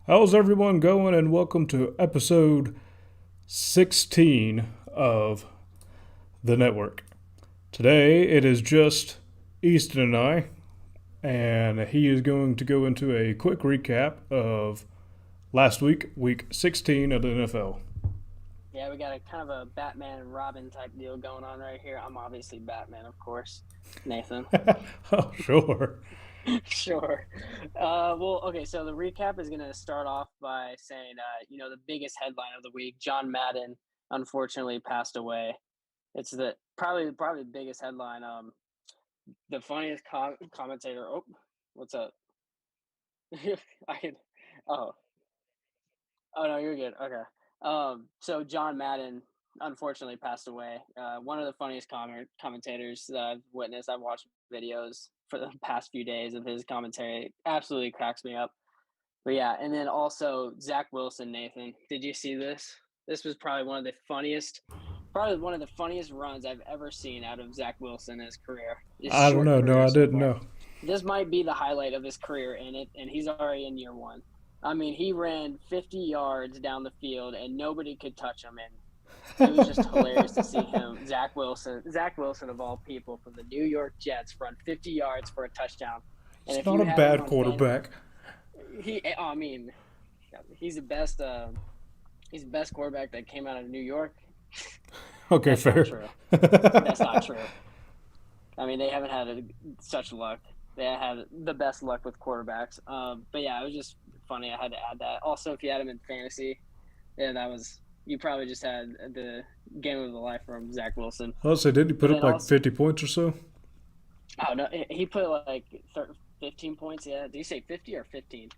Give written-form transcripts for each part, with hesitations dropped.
How's everyone going? And welcome to episode 16 of the network. Today it is just Easton and I, and he is going to go into a quick recap of last week, week 16 of the NFL. Yeah, we got a kind of a Batman and Robin type deal going on right here. I'm obviously Batman, of course. Nathan. Oh, sure. Sure. Okay, so the recap is going to start off by saying, the biggest headline of the week, John Madden unfortunately passed away. It's the probably the biggest headline. The funniest commentator. Oh, what's up? I can. Oh, oh no, you're good. Okay. So John Madden unfortunately passed away. One of the funniest commentators that I've witnessed. I've watched videos for the past few days of his commentary. It absolutely cracks me up. But yeah, and then also Zach Wilson, Nathan. Did you see this? This was probably one of the funniest runs I've ever seen out of Zach Wilson in his career. His I don't short know. No, career I so didn't far. know. This might be the highlight of his career in it, and he's already in year one. I mean, he ran 50 yards down the field, and nobody could touch him. And it was just hilarious to see him, Zach Wilson of all people from the New York Jets, run 50 yards for a touchdown. And It's if not you a had him bad on fan, quarterback. I mean, he's the best. He's the best quarterback that came out of New York. Okay, That's not fair. true. That's not true. I mean, they haven't had such luck. They had the best luck with quarterbacks. But yeah, it was just funny. I had to add that. Also, if you had him in fantasy, yeah, you probably just had the game of the life from Zach Wilson. I'll say, didn't he But put up then like also, 50 points or so? oh no, he put like 15 points. Yeah, did you say 50 or 15?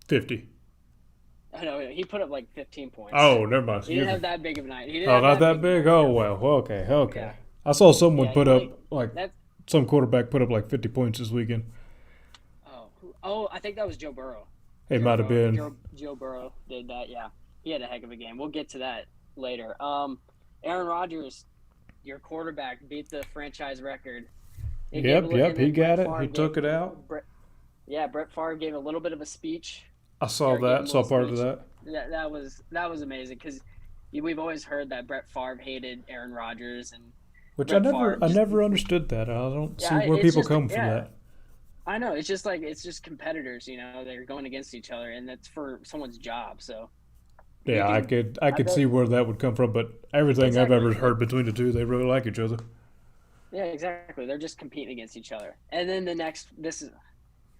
50. Oh, no, he put up like 15 points. Oh, never mind. He didn't Excuse me. have that big of a night. He didn't Oh, have not that that big of a big? night. Oh, No. well. Okay, okay. Yeah, I saw someone yeah. put up, like, That. some quarterback put up like 50 points this weekend. Oh, I think that was Joe Burrow. It might have been. Joe Burrow did that. Yeah, he had a heck of a game. We'll get to that later. Aaron Rodgers, your quarterback, beat the franchise record. Yep. Him He and Brett got it. Favre He took it out. Brett Favre gave a little bit of a speech. I saw Or gave that. him a Saw little part of speech. that. That was amazing because we've always heard that Brett Favre hated Aaron Rodgers and Which Brett Favre I just never understood that. I don't see yeah where it's people just come from yeah that. I know it's just competitors, they're going against each other, and that's for someone's job. So you Yeah, I can, could I I could bet see where that would come from, but everything I've exactly. ever heard between the two, they really like each other. Yeah, exactly. They're just competing against each other. And then this is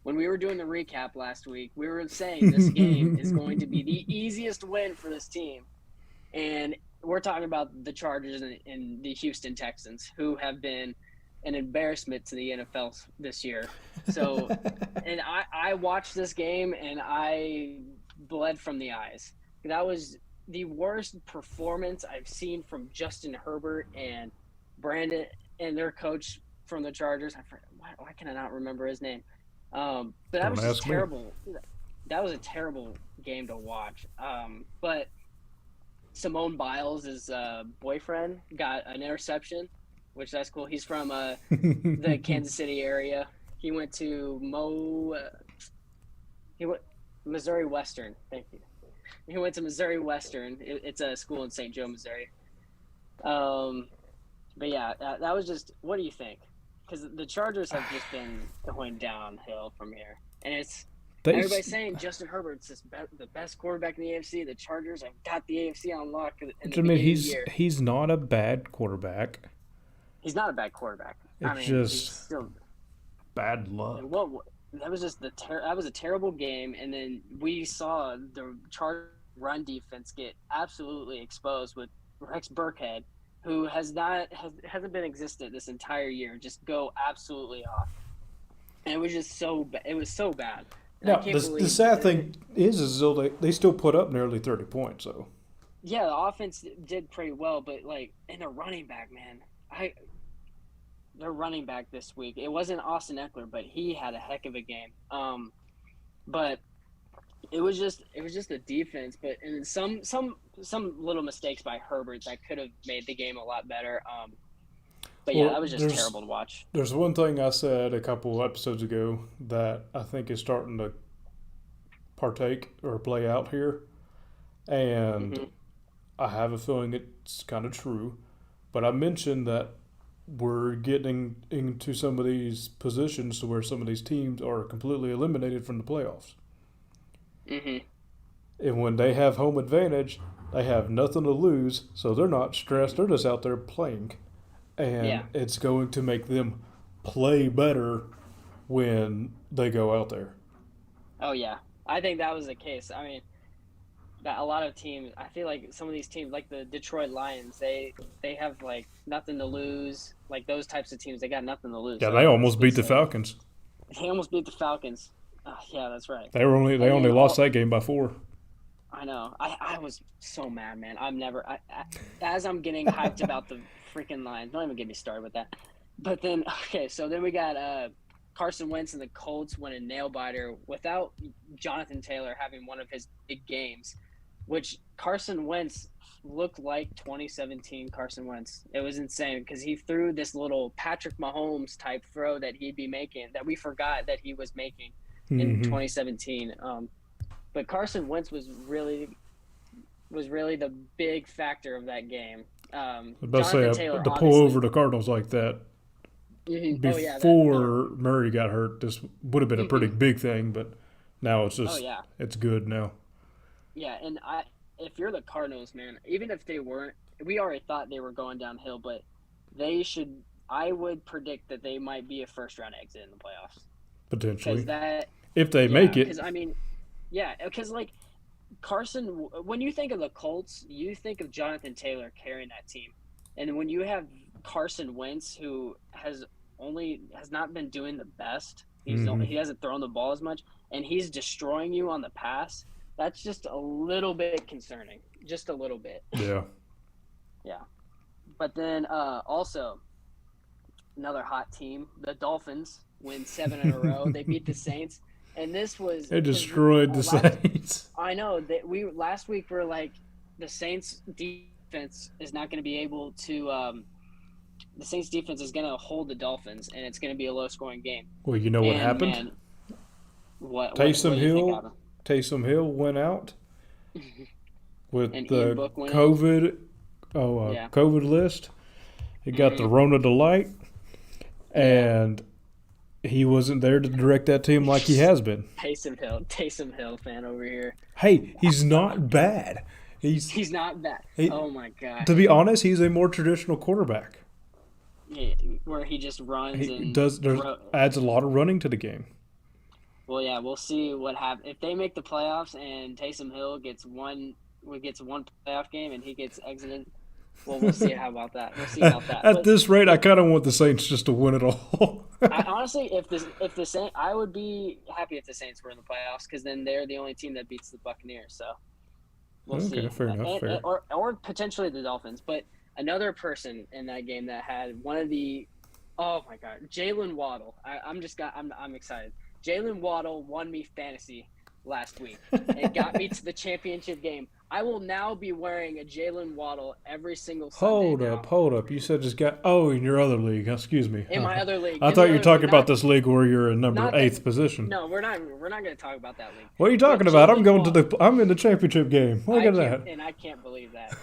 when we were doing the recap last week, we were saying this game is going to be the easiest win for this team, and we're talking about the Chargers and the Houston Texans, who have been an embarrassment to the NFL this year. So, and I watched this game and I bled from the eyes. That was the worst performance I've seen from Justin Herbert and Brandon and their coach from the Chargers. Why can I not remember his name? But that Don't was just ask me. terrible. That was a terrible game to watch. But Simone Biles' boyfriend got an interception, which that's cool. He's from the Kansas City area. He went to he went Missouri Western. Thank you. He went to Missouri Western. It's a school in St. Joe, Missouri. Um, but yeah, that was just. What do you think? Because the Chargers have just been going downhill from here, and They, everybody's saying Justin Herbert's the best quarterback in the AFC. The Chargers have got the AFC on lock in the I mean, beginning of the year. he's not a bad quarterback. He's not a bad quarterback. I It's mean, he's just still bad luck. that was just that was a terrible game, and then we saw the Chargers run defense get absolutely exposed with Rex Burkhead, who hasn't been existent this entire year, just go absolutely off, and it was just it was so bad. And I Now, can't the believe sad thing is though they still put up nearly 30 points. So yeah, the offense did pretty well, but like in the running back, man, their running back this week. It wasn't Austin Eckler, but he had a heck of a game. But it was just the defense, but and some little mistakes by Herbert that could have made the game a lot better. But yeah, well, that was just terrible to watch. there's one thing I said a couple episodes ago that I think is starting to partake or play out here, and Hmm. I have a feeling it's kind of true. But I mentioned that we're getting into some of these positions to where some of these teams are completely eliminated from the playoffs. Hmm. And when they have home advantage, they have nothing to lose, so they're not stressed. Hmm. They're just out there playing. Yeah. And it's going to make them play better when they go out there. Oh yeah. I think that was the case. I mean, that a lot of teams. I feel like some of these teams, like the Detroit Lions, they have like nothing to lose. Like those types of teams, they got nothing to lose. Yeah, So they I think it almost beat speaks the to Falcons. they almost beat the Falcons. Yeah, that's right. They And only then lost all that game by 4. I know. I was so mad, man. I'm never. As I'm getting hyped about the freaking Lions. Don't even get me started with that. But then, okay, so then we got Carson Wentz and the Colts win a nail biter without Jonathan Taylor having one of his big games, which Carson Wentz looked like 2017 Carson Wentz. It was insane because he threw this little Patrick Mahomes type throw that he'd be making that we forgot that he was making in Mm-hmm. 2017. But Carson Wentz was really the big factor of that game. I was about to say Jonathan Taylor, to pull over obviously. the Cardinals like that Oh yeah, that. Oh. before Murray got hurt. This would have been a pretty Hmm. big thing, but now Oh yeah, it's good now. yeah. And if you're the Cardinals, man, even if they weren't, we already thought they were going downhill, but they should. I would predict that they might be a first round exit in the playoffs because Potentially, that. if they Yeah, make because it. I mean, yeah, because like Carson, when you think of the Colts, you think of Jonathan Taylor carrying that team, and when you have Carson Wentz, who has not been doing the best, Mm-hmm. he hasn't thrown the ball as much, and he's destroying you on the pass. That's just a little bit concerning, just a little bit. Yeah, Yeah, but then also another hot team, the Dolphins win 7 in a row. They beat the Saints, and this was it because destroyed the last Saints. I know that we last week were like the Saints defense is not going to be able to. The Saints defense is going to hold the Dolphins, and it's going to be a low scoring game. Well, you know what And happened? man, what Taysom do you think Hill, happened? Taysom Hill went out with And Ian the Book went in. Yeah. COVID list. He got the Hmm. Rona delight, Yeah. and he wasn't there to direct that team like he has been. Taysom Hill fan over here. Hey, he's not bad. He's He's not bad. he, Oh my to gosh. be honest, he's a more traditional quarterback. Yeah, where he just runs He and does there's adds a lot of running to the game. well, yeah, we'll see what happens if they make the playoffs and Taysom Hill gets one playoff game and he gets exited. Well, we'll see. How about that? We'll see about that. At But this rate, I but kind of want the Saints just to win it all. I honestly, if the Saints, I would be happy if the Saints were in the playoffs because then they're the only team that beats the Buccaneers. So we'll Okay, see, fair enough. Fair. or potentially the Dolphins. But another person in that game that had one of the oh my god, Jalen Waddle. I'm excited. Jalen Waddle won me fantasy last week and got me to the championship game. I will now be wearing a Jalen Waddle every single Sunday now Hold up. You said just got. Oh, in your other league. Excuse me. in my other league. I In the thought you were other league, talking about not this league where you're in number not that. eighth position. No, we're not going to talk about that league. What are you But talking about? I'm Jalen going to Waddle, the. I'm in the championship game. Look at I can't believe that.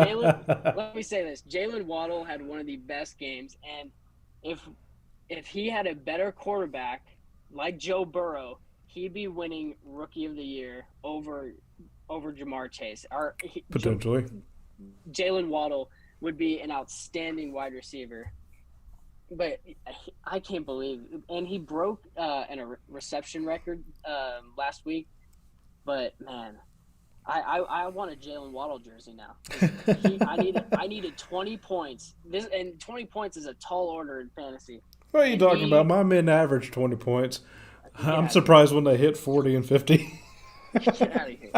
Jalen, that. let me say this: Jalen Waddle had one of the best games, and if if he had a better quarterback like Joe Burrow, he'd be winning Rookie of the Year over Jamar Chase. Potentially. Jalen Waddle would be an outstanding wide receiver. But I can't believe, and he broke a reception record last week. But man, I want a Jalen Waddle jersey now. I needed 20 points. 20 points is a tall order in fantasy. What are you And talking about? My men average 20 points. I'm yeah, surprised when they hit 40 and 50. get out of here.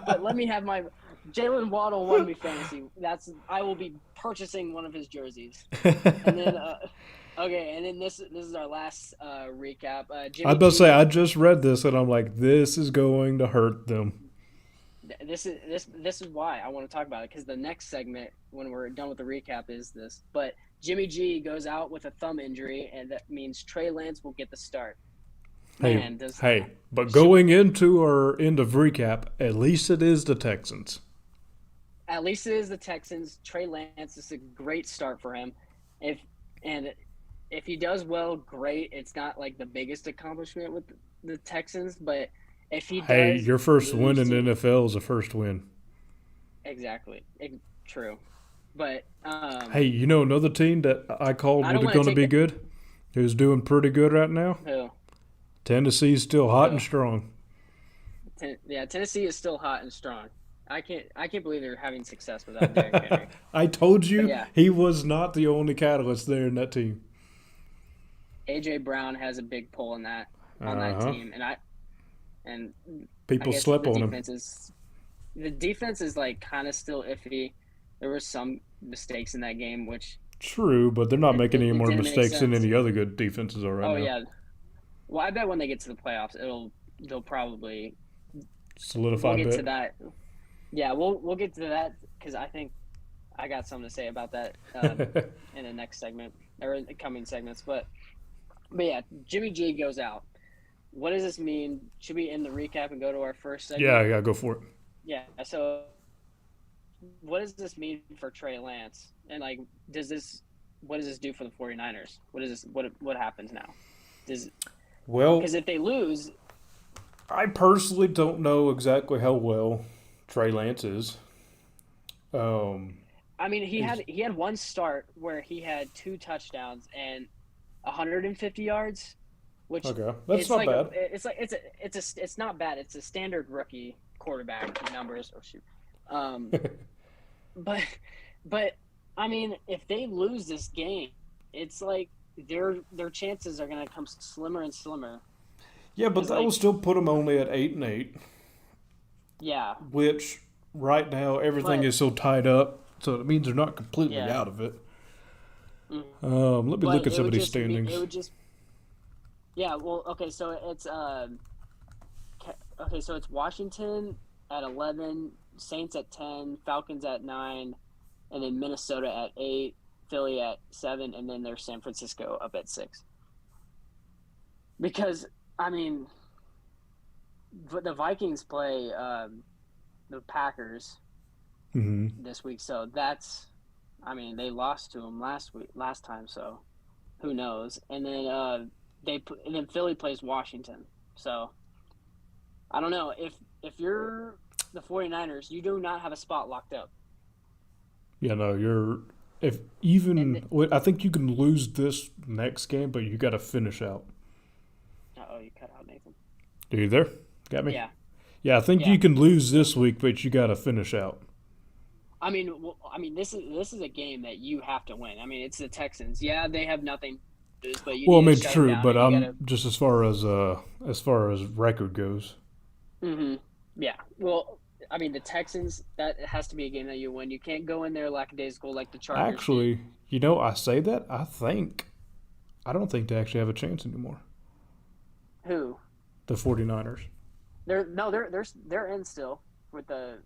But let me have my Jalen Waddle won me fantasy. I will be purchasing one of his jerseys. And then okay, and then this is our last recap. I was Jimmy about to say, G. I just read this and I'm like, this is going to hurt them. This is why I want to talk about it because the next segment when we're done with the recap is this. But Jimmy G goes out with a thumb injury, and that means Trey Lance will get the start. Hey, Man, does but should going into our end of recap, at least it is the Texans. at least it is the Texans. Trey Lance is a great start for him. If and if he does well, great. It's not like the biggest accomplishment with the Texans, but if he Hey, does your first win lose in the to NFL is a first win. exactly true, but Hey, you know another team that I called I don't was want to going to take be that. good, who's doing pretty good right now? Who Tennessee's still hot and who strong. Yeah, Tennessee is still hot and strong. I can't believe they're having success without Derrick Henry. I told But you yeah, he was not the only catalyst there in that team. AJ Brown has a big pull in that on Uh that huh. team, and I People guess slept on him. the defense is like kind of still iffy. There were some mistakes in that game, which True, but they're not making any it more didn't make mistakes than sense. any other good defenses are right Oh now. yeah, well I bet when they get to the playoffs, they'll probably we'll Solidified get to bet. that. Yeah, we'll get to that because I think I got something to say about that in the next segment or in the coming segments. But yeah, Jimmy G goes out. What does this mean? Should we end the recap and go to our first segment? Yeah, go for it. Yeah. So, what does this mean for Trey Lance? And like, what does this do for the 49ers? What is this? What happens now? Does Well, because if they lose, I personally don't know exactly how well Trey Lance is. Um, I mean, is he had one start where he had 2 touchdowns and 150 yards, which okay. That's not bad. it's not bad. It's a standard rookie quarterback numbers. Oh shoot, um, but but I mean, if they lose this game, it's like their chances are gonna come slimmer and slimmer. Yeah, but Because that will like still put him only at 8-8, yeah, which right now everything but is so tied up, so it means they're not completely yeah, out of it. mm, Let me but look at some of these it standings. would just yeah. Well, okay, so it's okay, so it's Washington at 11, Saints at 10, Falcons at 9, and then Minnesota at 8, Philly at 7, and then there's San Francisco up at 6. Because I mean, the Vikings play the Packers Mm-hmm. this week, so I mean they lost to them last time, so who knows? And then and then Philly plays Washington, so I don't know if you're the 49ers, you do not have a spot locked up. Yeah, no, you're. If And even. I think you can lose this next game, but you got to finish out. oh, you cut out Nathan. Are you there? Got me? Yeah, Yeah, I think yeah. you can lose this week, but you got to finish out. I mean, this is a game that you have to win. I mean, it's the Texans. Yeah, they have nothing to lose, but you Well, I need to mean, shut them true, down, but and you got I'm to. just as far as record goes. Mm-hmm. Yeah. Well, I mean, the Texans, that has to be a game that you win. You can't go in there lackadaisical like the Chargers did. Actually, I say that. I don't think they actually have a chance anymore. Who? The 49ers. They're in still with the.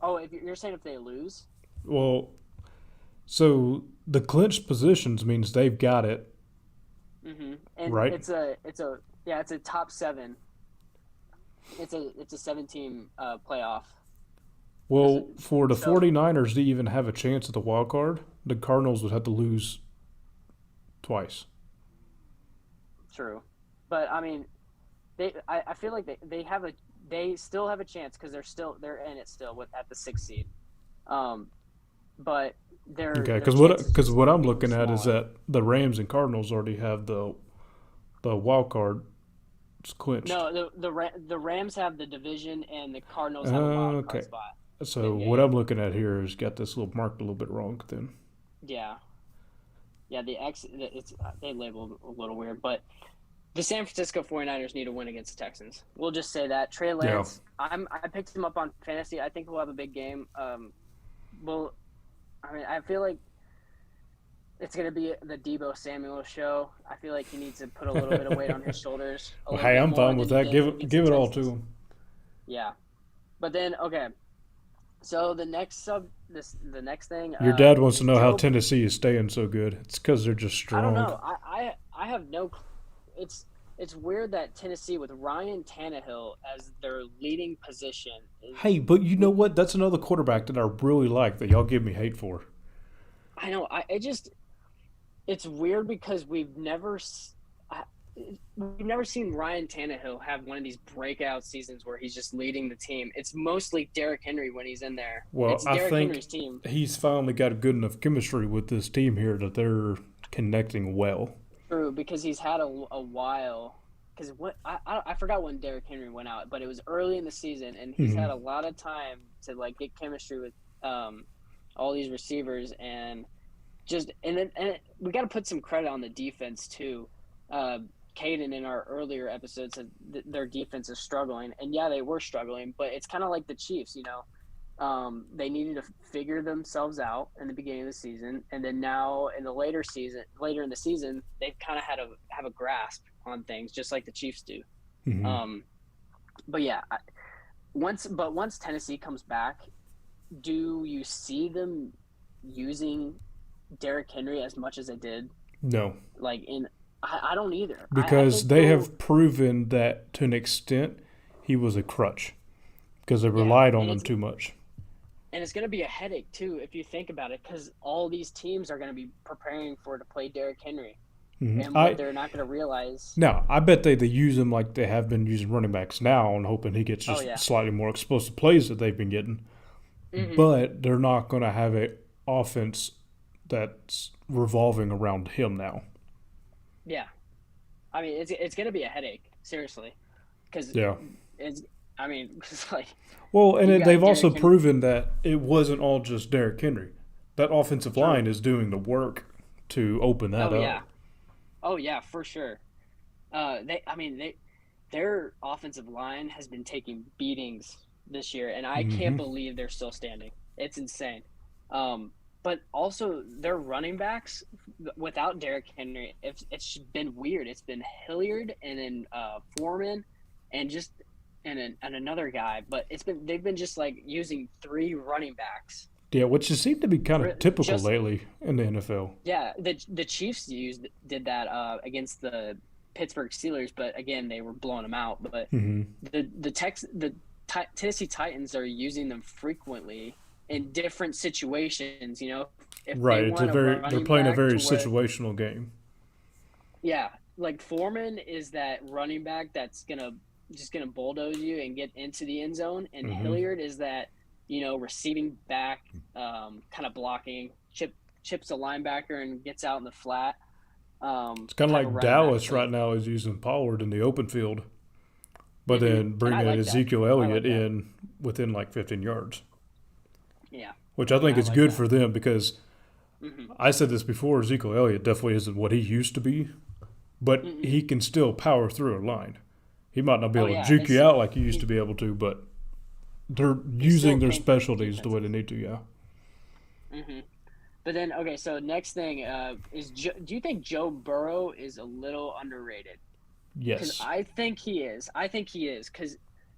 Oh, if you're saying if they lose. Well, so the clinched positions means they've got it, Mm-hmm. And right? it's a top 7. It's a 7 team playoff. Because Well, for the so 49ers to even have a chance at the wild card, the Cardinals would have to lose twice. true, but I mean, I feel like they still have a chance because they're in it still with at the 6th seed. Um, but Okay, their chances because just what I'm being looking at is smaller. that the Rams and Cardinals already have the wild card clinched. No, the Rams have the division and the Cardinals have a wild card Okay, spot. Yeah, so yeah, what yeah, I'm looking at here is got this little marked a little bit wrong. Then yeah, yeah. It's they labeled a little weird, but the San Francisco 49ers need to win against the Texans. We'll just say that Trey yeah, Lance. I picked him up on fantasy. I think he'll have a big game. Well, I mean, I feel like it's going to be the Debo Samuel show. I feel like he needs to put a little bit of weight on his shoulders, a well, little hey, bit I'm more fine with than he that. did against the Give it all to Texans. them. Yeah, but then okay, so the next thing, Your dad wants to is know how Joe. Tennessee is staying so good. It's because they're just I don't strong. know. I have no. It's it's weird that Tennessee with Ryan Tannehill as their leading position Hey, is. but you know what? That's another quarterback that I really like that y'all give me hate for. I know. It's weird because we've never seen Ryan Tannehill have one of these breakout seasons where he's just leading the team. It's mostly Derrick Henry when he's in there. Well, It's I Derrick think Henry's team. he's finally got a good enough chemistry with this team here that they're connecting well. True, because he's had a while. Because I forgot when Derrick Henry went out, but it was early in the season, and he's Hmm. had a lot of time to like get chemistry with all these receivers, and we got to put some credit on the defense too. Uh, Caden in our earlier episodes said their defense is struggling, and yeah, they were struggling, but it's kind of like the Chiefs, you know. They needed to figure themselves out in the beginning of the season, and then now in the later in the season, they've kind of had to have a grasp on things, just like the Chiefs do. Hmm. Um, but yeah, once Tennessee comes back, do you see them using Derrick Henry as much as they did? No, Like I don't either. I because think they they'll. have proven that to an extent he was a crutch because they Yeah, relied on him too much. and it's going to be a headache too if you think about it, because all these teams are going to be preparing for to play Derrick Henry, Hmm. and what they're not going to realize. Now I bet they use him like they have been using running backs now, and hoping he gets Oh just yeah. slightly more explosive plays that they've been getting. Hmm. But they're not going to have a offense that's revolving around him now. Yeah. I mean, it's going to be a headache, seriously, because Yeah. it's. I mean, it's like Well, you they've got also Derrick Henry. proven that it wasn't all just Derrick Henry. That offensive True. line is doing the work to open that Oh up. yeah. Oh yeah, for sure. I mean, their offensive line has been taking beatings this year, and I can't Hmm. believe they're still standing. It's insane. But also their running backs without Derrick Henry, it's been weird. It's been Hilliard and then Foreman, and just and another guy. But they've been just like using three running backs. Yeah, which has seemed to be kind of typical Just lately in the NFL. yeah, the Chiefs did that against the Pittsburgh Steelers, but again they were blowing them out. But Hmm. the Tennessee Titans are using them frequently in different situations. You know, if they Right. want a They're running playing a back very to where, situational game. yeah, like Foreman is that running back that's gonna bulldoze you and get into the end zone, and Hmm. Hilliard is that receiving back, kind of blocking chips a linebacker and gets out in the flat, It's kind of type of like running back. Dallas But right now is using Pollard in the open field, but then and I bringing like that. Ezekiel I Elliott like that. in within like 15 yards, Yeah, which I and think I is like good that. for them because Hmm. I said this before. Ezekiel Elliott definitely isn't what he used to be, but Hmm. he can still power through a line. He might not be Oh able to yeah, juke it's you out like he used to he be able to, but they're he's still using a their pain for specialties the way they defenses. need to. Yeah. Hmm. But then okay, so next thing do you think Joe Burrow is a little underrated? Because Yes. I think he is because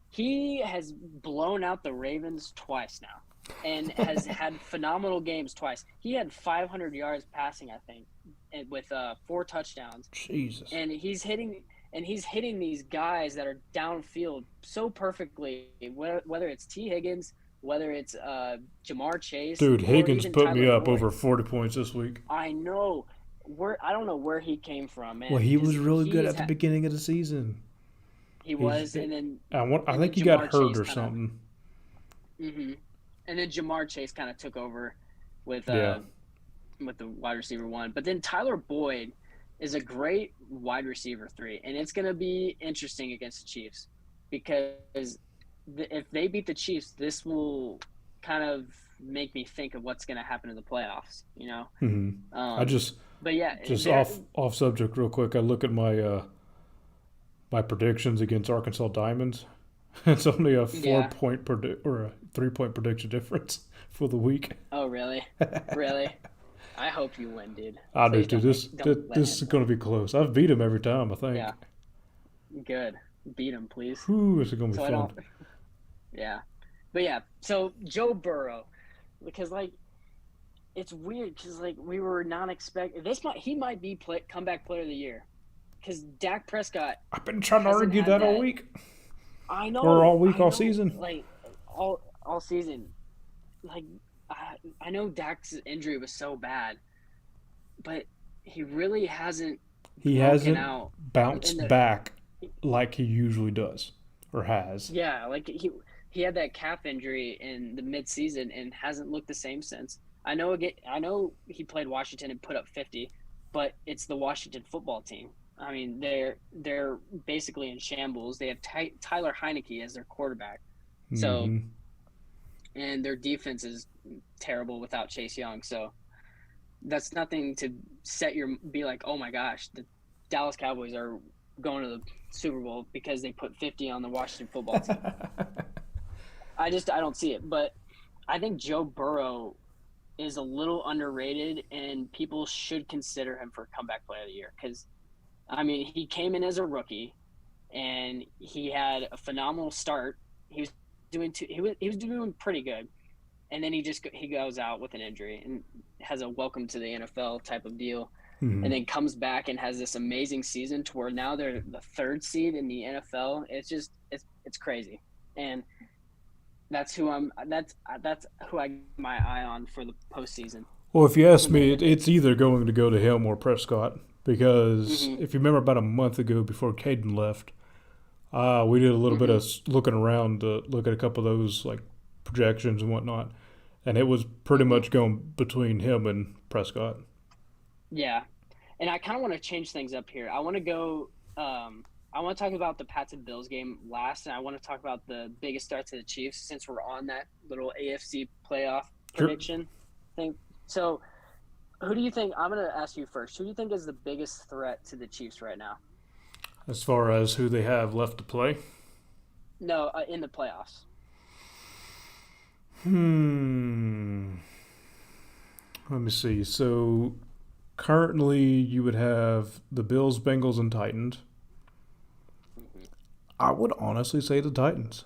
he has blown out the Ravens twice now, and has had phenomenal games twice. He had 500 yards passing, I think, and with four touchdowns, Jesus. and he's hitting these guys that are downfield so perfectly. Whether it's T Higgins, whether it's Jamar Chase, Dude, or Higgins even put me Tyler up Boyd. over 40 points this week. I know I don't know where he came from, Well, man, he because was really good at the beginning of the season. he He, was, and then I and think then he got Jamar hurt Chase or kind of. something. Hmm. And then Jamar Chase kind of took over with Yeah. uh with the wide receiver one. But then Tyler Boyd is a great wide receiver three, and it's going to be interesting against the Chiefs because if they beat the Chiefs, this will kind of make me think of what's going to happen in the playoffs. You know, Hmm. I um, but yeah, just they're. off subject real quick. I look at my predictions against Arkansas Diamonds. It's only a Yeah. or a 3 point prediction difference for the week. Oh, really? Really? I hope you win, dude. I do Please too. don't let This him is win. going to be close. I've beat him every time. I think. Yeah, good. Beat him, please. Whew, this is going to be So I fun. don't. Yeah, but yeah. So Joe Burrow, because like it's weird because like we were not expecting this. He might be comeback player of the year because Dak Prescott I've been trying to hasn't argue had that all that. week, I or know, all week, I all know, season. like all season. Like I know Dak's injury was so bad, but he really hasn't He broken hasn't out in bounced the back like he usually does or has. yeah, like he had that calf injury in the midseason and hasn't looked the same since. I know he played Washington and put up 50, but it's the Washington football team. I mean, they're basically in shambles. They have Tyler Heineke as their quarterback. So, Hmm. and their defense is terrible without Chase Young. So, that's nothing to be like, "Oh my gosh, the Dallas Cowboys are going to the Super Bowl because they put 50 on the Washington football team." I don't see it, but I think Joe Burrow is a little underrated, and people should consider him for comeback player of the year because I mean he came in as a rookie and he had a phenomenal start. He was he was doing pretty good, and then he goes out with an injury and has a welcome to the NFL type of deal, Hmm. and then comes back and has this amazing season to where now they're the third seed in the NFL. It's just it's crazy, and that's who I keep my eye on for the postseason. Well, if you ask And then me, if it's it's either going to go to him or Prescott because mm-hmm, if you remember about a month ago before Caden left, we did a little bit mm-hmm, of looking around to look at a couple of those like projections and whatnot, and it was pretty mm-hmm, much going between him and Prescott. yeah, and I kind of want to change things up here. I want to go. I want to talk about the Pats and Bills game last, and I want to talk about the biggest threat to the Chiefs since we're on that little AFC playoff Sure. prediction thing. So, who do you think? I'm going to ask you first. Who do you think is the biggest threat to the Chiefs right now? As far as who they have left to play, No, in the playoffs. hmm. Let me see. So currently, you would have the Bills, Bengals, and Titans. Mm-hmm. I would honestly say the Titans.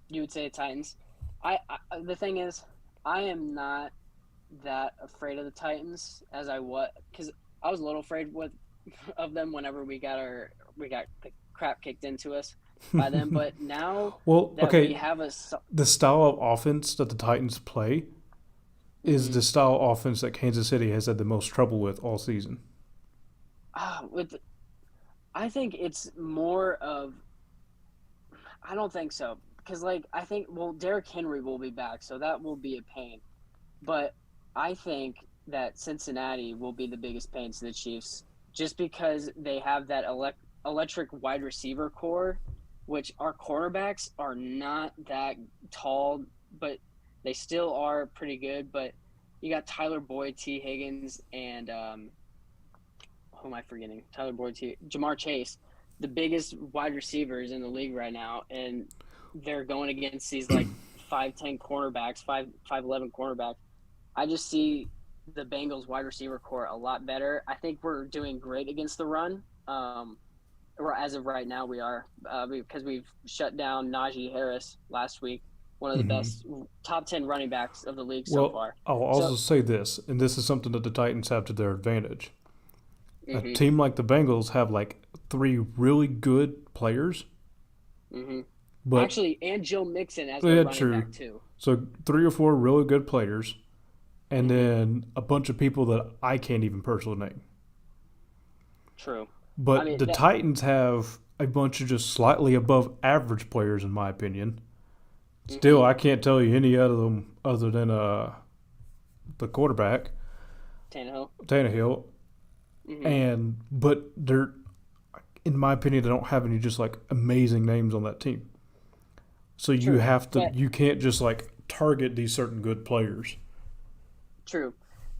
You would say Titans. The thing is, I am not that afraid of the Titans as I was because I was a little afraid of them whenever we got the crap kicked into us by them. But now Well, that we okay, have the style of offense that the Titans play is mm-hmm, the style of offense that Kansas City has had the most trouble with all season. with I think it's more of I don't think so because I think Derrick Henry will be back, so that will be a pain. But I think that Cincinnati will be the biggest pain to the Chiefs just because they have that electric wide receiver core, which our cornerbacks are not that tall, but they still are pretty good. But you got Tyler Boyd, T. Higgins, and who am I forgetting? Jamar Chase, the biggest wide receivers in the league right now, and they're going against these like 5'10" cornerbacks, 5'11" cornerbacks. I just see the Bengals wide receiver core a lot better. I think we're doing great against the run. Or as of right now, we are because we've shut down Najee Harris last week, one of the Mm-hmm. best top 10 running backs of the league so Well, far. I'll So, also say this, and this is something that the Titans have to their advantage. A mm-hmm, team like the Bengals have like three really good players, mm-hmm. but Actually, and Joe Mixon as their yeah, running true. back too. So three or four really good players, and Mm-hmm. then a bunch of people that I can't even personally name. True. I But mean the that. Titans have a bunch of just slightly above average players, in my opinion. Mm-hmm. Still, I can't tell you any other them other than the quarterback, Tannehill. Tannehill, Mm-hmm. and but they're, in my opinion, they don't have any just like amazing names on that team. So you True, have to, but you can't just like target these certain good players. true.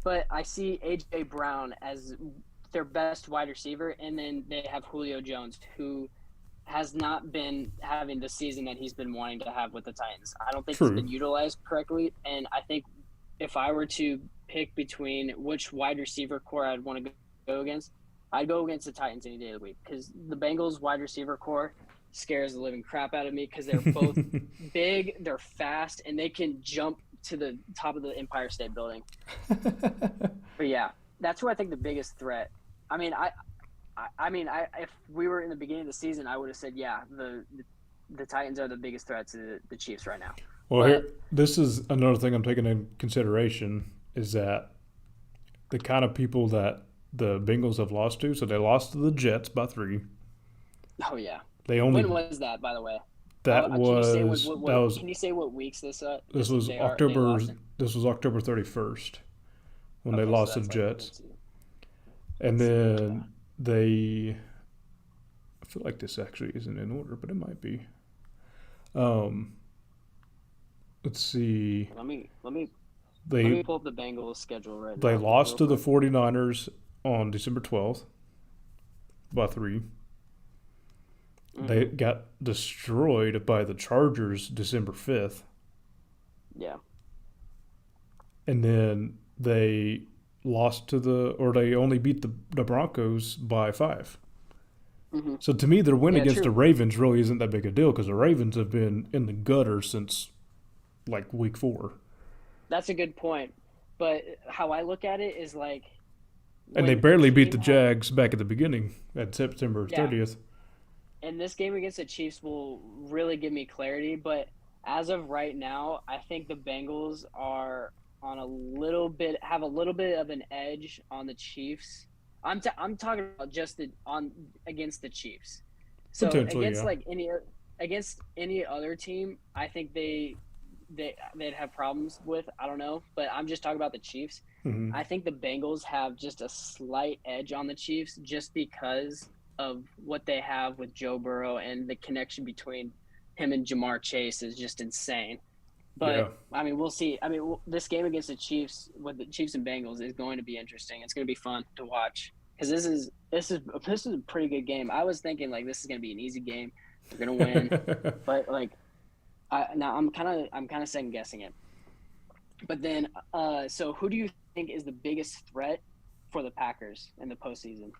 But I see AJ Brown as their best wide receiver, and then they have Julio Jones, who has not been having the season that he's been wanting to have with the Titans. I don't think he's True. been utilized correctly, and I think if I were to pick between which wide receiver core I'd want to go against, I'd go against the Titans any day of the week because the Bengals wide receiver core scares the living crap out of me because they're both big, they're fast, and they can jump to the top of the Empire State Building. But yeah, that's who I think the biggest threat. I mean, I mean, if we were in the beginning of the season, I would have said, yeah, the Titans are the biggest threat to the Chiefs right now. Well, But here, this is another thing I'm taking into consideration is that the kind of people that the Bengals have lost to. So they lost to the Jets by 3. oh yeah, They when only was that, by the way? that Can you say was that was can you say what weeks this was they October lost in? this was October 31st when they Okay, so lost to the that's like Jets, and let's see. then they. I feel like this actually isn't in order, but it might be. Um, let's see. Let They me pull up the Bengals schedule right they now, lost real to the quick. 49ers on December 12th by 3. They Hmm. got destroyed by the Chargers December 5th. Yeah. And then they lost to they only beat the Broncos by 5. Hmm. So to me, their win Yeah. against the True. Ravens really isn't that big a deal because the Ravens have been in the gutter since like week 4. That's a good point. But how I look at it is like And they when a barely beat team the has Jags back at the beginning at September yeah, 30th. and this game against the Chiefs will really give me clarity. But as of right now, I think the Bengals are on have a little bit of an edge on the Chiefs. I'm talking about just on against the Chiefs. So Potentially, yeah. against any other team, I think they'd have problems with. I don't know, but I'm just talking about the Chiefs. Mm-hmm. I think the Bengals have just a slight edge on the Chiefs just because of what they have with Joe Burrow and the connection between him and Jamar Chase is just insane. Yeah. But I mean, we'll see. I mean, this game against the Chiefs with the Chiefs and Bengals is going to be interesting. It's going to be fun to watch because this is a pretty good game. I was thinking like this is going to be an easy game. They're going to win, but like now I'm kind of second guessing it. But then, so who do you think is the biggest threat for the Packers in the postseason?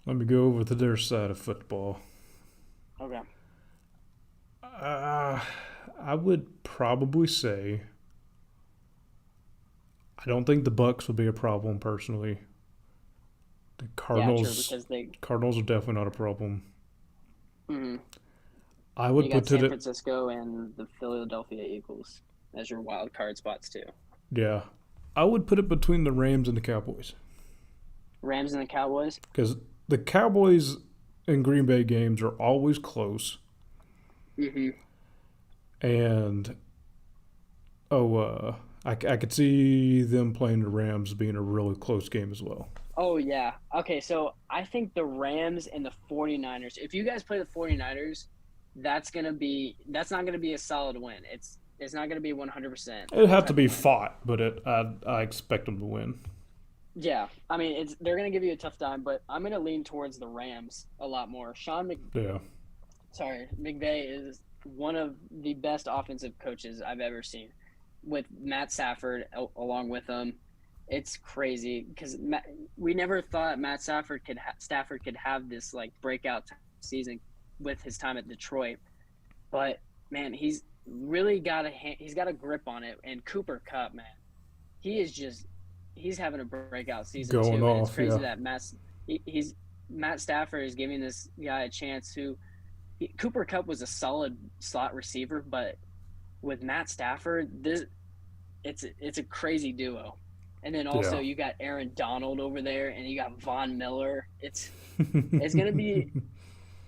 Let me go over to their side of football. Okay. Uh, I would probably say I don't think the Bucks would be a problem personally. The Yeah, true. Cardinals Because they, Cardinals are definitely not a problem. mhm. I You would got put to San the Francisco and the Philadelphia Eagles as your wild card spots too. yeah. I would put it between the Rams and the Cowboys Rams and the Cowboys. because the Cowboys and Green Bay games are always close, Hmm. and I could see them playing the Rams being a really close game as well. Oh yeah. Okay, so I think the Rams and the 49ers. If you guys play the 49ers, that's not gonna be a solid win. It's not gonna be 100% It'd have to type of be win. fought, but I expect them to win. Yeah, I mean they're gonna give you a tough time, but I'm gonna lean towards the Rams a lot more. Yeah, McVay is one of the best offensive coaches I've ever seen. With Matt Stafford along with him, it's crazy because we never thought Stafford could have this like breakout season with his time at Detroit, but man, he's got a grip on it. And Cooper Cup, man, he is just he's having a breakout season going too, and it's off. crazy Yeah, that he's Matt Stafford is giving this guy a chance Cooper Cup was a solid slot receiver, but with Matt Stafford, it's a crazy duo. And then also yeah. you got Aaron Donald over there, and you got Von Miller. It's gonna be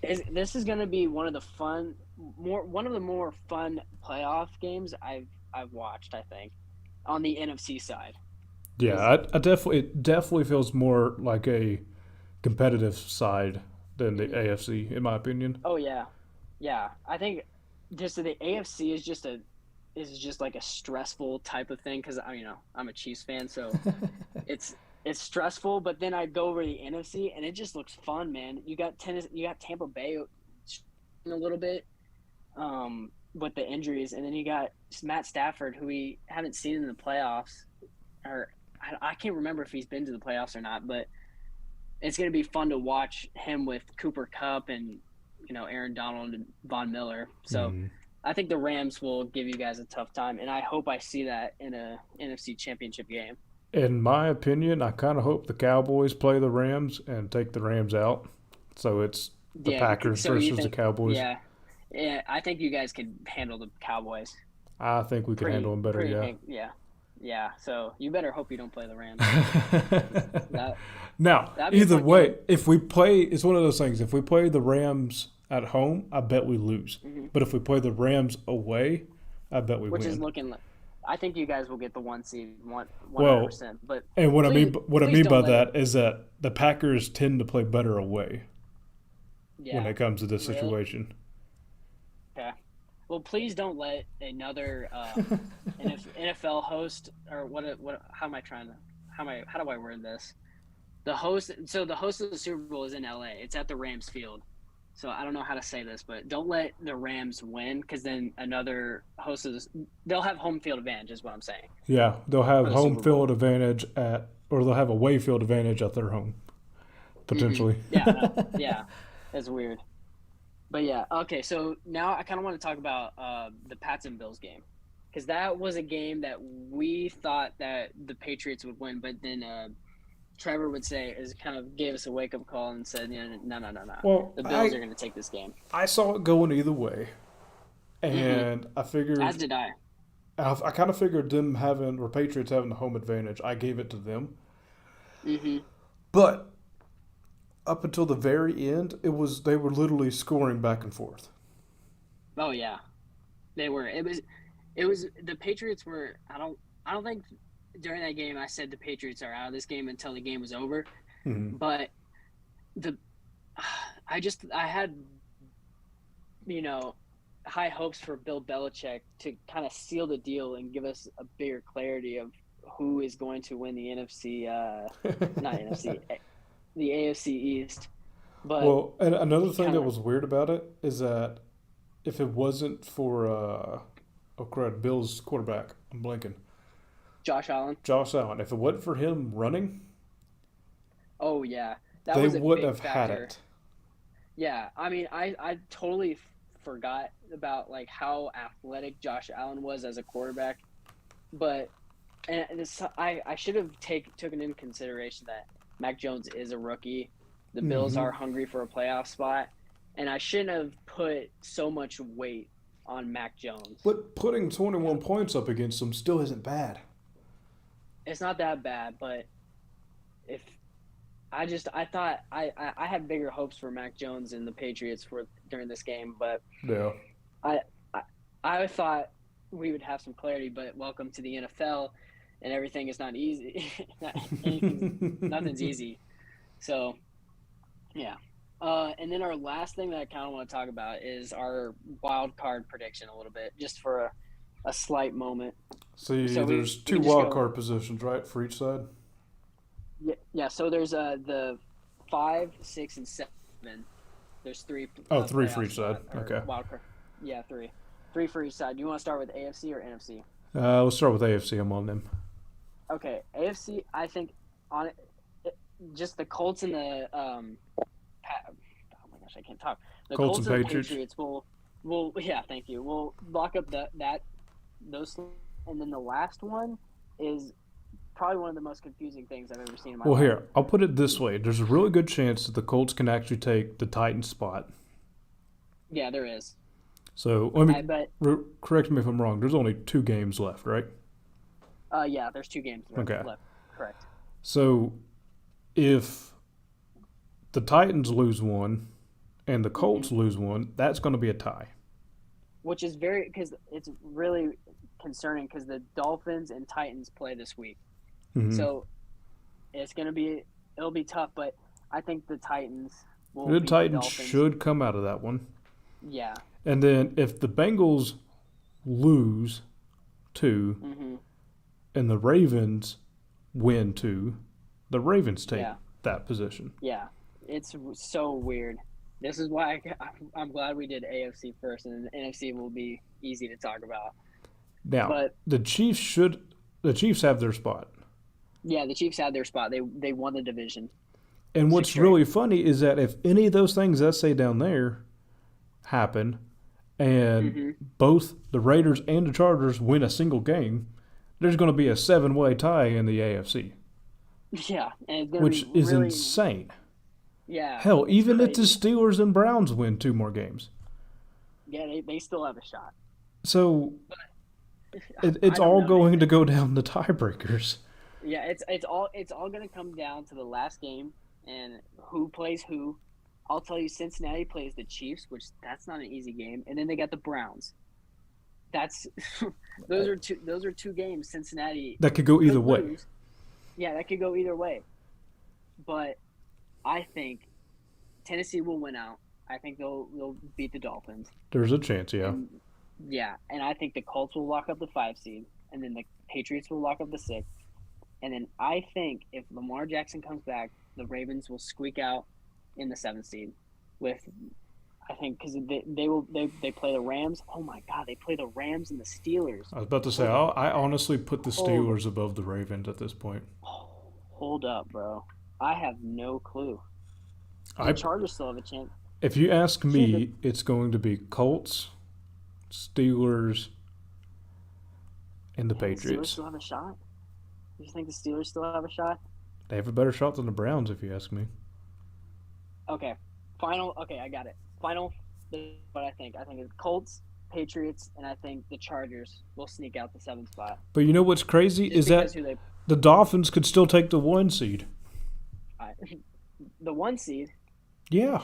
this is gonna be one of the more fun playoff games I've watched. I think on the NFC side Yeah, because I definitely it definitely feels more like a competitive side than the mm-hmm. AFC, in my opinion. Oh yeah, yeah. I think just the AFC is just like a stressful type of thing because I'm a Chiefs fan, so it's it's stressful. But then I go over the NFC and it just looks fun, man. You got Tampa Bay a little bit with the injuries, and then you got Matt Stafford, who we haven't seen in the playoffs, or I can't remember if he's been to the playoffs or not, but it's going to be fun to watch him with Cooper Cup and Aaron Donald and Von Miller. So Mm. I think the Rams will give you guys a tough time, and I hope I see that in a NFC Championship game. In my opinion, I kind of hope the Cowboys play the Rams and take the Rams out. So it's the Yeah. Packers So you versus the think? Cowboys. Yeah. Yeah. I think you guys could handle the Cowboys. I think we could handle them better, yeah. Yeah. Yeah. So you better hope you don't play the Rams. That Now, that'd be a either fun way, game. if we play, it's one of those things. If we play the Rams at home, I bet we lose. Hmm. But if we play the Rams away, I bet we Which is win. looking like I think you guys will get the 1 seed, 100. Well, percent But and please, what I please mean don't by let it. that is that the Packers tend to play better away when Yeah, it comes to this really. situation. Okay. Well, please don't let another NFL host or what? How am I trying to? How do I word this? The host. So the host of the Super Bowl is in LA. It's at the Rams field. So I don't know how to say this, but don't let the Rams win because then another host of this, they'll have home field advantage. Is what I'm saying Yeah, they'll have for the home Super Bowl. field advantage or they'll have away field advantage at their home, Hmm. potentially. Yeah. No. Yeah. That's weird. But yeah, okay. So now I kind of want to talk about the Pats and Bills game because that was a game that we thought that the Patriots would win, but then Trevor would say is kind of gave us a wake up call and said, no, no, no, no, Well, the Bills are going to take this game. I saw it going either way, Hmm. and As did I. I kind of figured them having or Patriots having the home advantage. I gave it to them, Hmm. but up until the very end, they were literally scoring back and forth. Oh yeah, they were. It was the Patriots were. I don't think during that game I said the Patriots are out of this game until the game was over, Mm-hmm. but the I had you know, high hopes for Bill Belichick to kind of seal the deal and give us a bigger clarity of who is going to win the NFC, not NFC, the AFC East. But Well, and another he thing kind that of was weird about it is that if it wasn't for oh crud, Bill's quarterback, I'm blanking, Josh Allen. Josh Allen. If it wasn't for him running, Oh yeah, that they was a wouldn't big have had factor. it. Yeah, I mean, I totally forgot about like how athletic Josh Allen was as a quarterback, but and this I should have taken into consideration that Mac Jones is a rookie. The Bills Mm-hmm. are hungry for a playoff spot, and I shouldn't have put so much weight on Mac Jones. But putting 21 points up against them still isn't bad. It's not that bad, but if I thought I had bigger hopes for Mac Jones and the Patriots for during this game, but Yeah. I I, I thought we would have some clarity. But welcome to the NFL, and everything is not easy. Nothing's easy. So yeah. And then our last thing that I kind of want to talk about is our wild card prediction a little bit, just for a slight moment. See, So there's we two can just wild go. card positions, right, for each side? Yeah, yeah. So there's the 5, 6, and 7. There's three Oh, three for playoff each side. spot or Okay. wild card. Yeah, three for each side. Do you want to start with AFC or NFC? Let's start with AFC. I'm on them. Okay, AFC. I think on just the Colts and the oh my gosh, I can't talk. The Colts and Colts and the Patriots. Patriots will yeah, thank you. We'll lock up those, and then the last one is probably one of the most confusing things I've ever seen in my Well, life. here, I'll put it this way. There's a really good chance that the Colts can actually take the Titans spot. Yeah, there is. So, let me But correct me if I'm wrong. There's only 2 games left, right? yeah, there's 2 games Okay. left. Correct. So, if the Titans lose one and the Colts Hmm. lose one, that's going to be a tie. Which is because it's really concerning because the Dolphins and Titans play this week, Mm-hmm. so it'll be tough. But I think the Titans will The beat the Titans Dolphins. should come out of that one. Yeah. And then if the Bengals lose 2 Hmm. and the Ravens win 2, the Ravens take Yeah. that position. Yeah. It's so weird. This is why I'm glad we did AFC first, and NFC will be easy to talk about. Now, But the Chiefs have their spot. yeah, the Chiefs had their spot. They won the division. And 6 what's straight. really funny is that if any of those things I say down there happen and Hmm. both the Raiders and the Chargers win a single game, there's going to be a 7-way tie in the AFC, Yeah, and it's gonna be which is really, insane. yeah, Hell, it's even if the crazy. Steelers and Browns win 2 more games. Yeah, they still have a shot. So it's I don't all know, man. going to go down the tiebreakers. Yeah, it's all gonna come down to the last game and who plays who. I'll tell you, Cincinnati plays the Chiefs, which that's not an easy game, and then they got the Browns. That's those are two games Cincinnati That could go either could way. lose. Yeah, that could go either way. But I think Tennessee will win out. I think they'll beat the Dolphins. There's a chance, yeah. And yeah, and I think the Colts will lock up the 5 seed, and then the Patriots will lock up the 6. And then I think if Lamar Jackson comes back, the Ravens will squeak out in the 7 seed. With I think because they play the Rams. Oh my God, they play the Rams and the Steelers. I was about to say, I honestly put the Hold Steelers above the Ravens at this point. hold up, bro. I have no clue. The I, Chargers still have a chance. if you ask Shit, me, it's going to be Colts, Steelers, and the the Steelers Patriots. still have a shot. Do you think the Steelers still have a shot? They have a better shot than the Browns, if you ask me. Okay. Final. Okay, I got it. Final. What I think. I think it's Colts, Patriots, and I think the Chargers will sneak out the 7th spot. But you know what's crazy Just is because that who they, the Dolphins could still take the 1 seed. I, the 1 seed. Yeah.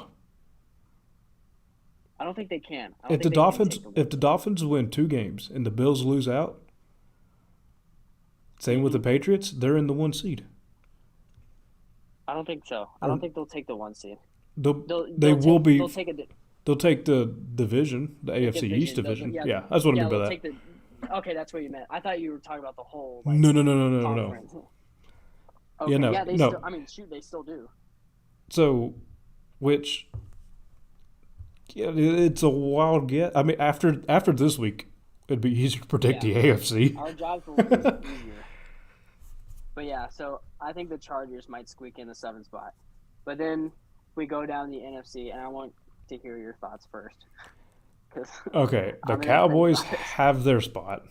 I don't think they can. I don't If the think they can Dolphins take the if the Dolphins win 2 games and the Bills lose out, same with the Patriots, they're in the 1 seed. I don't think so. I don't Or think they'll take the 1 seed. they'll, they They'll will take be. they'll take a They'll take the division, the AFC East division. division. Yeah, Yeah, that's what I mean by they'll that. take the. Okay, that's what you meant. I thought you were talking about the whole No, no, no, no, no, no. conference. Yeah, Okay, no, yeah, they no. still. I mean, shoot, they still do. So, which, yeah, it's a wild get. I mean, after this week, it'd be easier to predict Yeah, the AFC. our jobs will be easier. But yeah, so I think the Chargers might squeak in the 7th spot. But then we go down the NFC, and I want to hear your thoughts first. Because Okay, the I'm gonna think Cowboys about it. have their spot.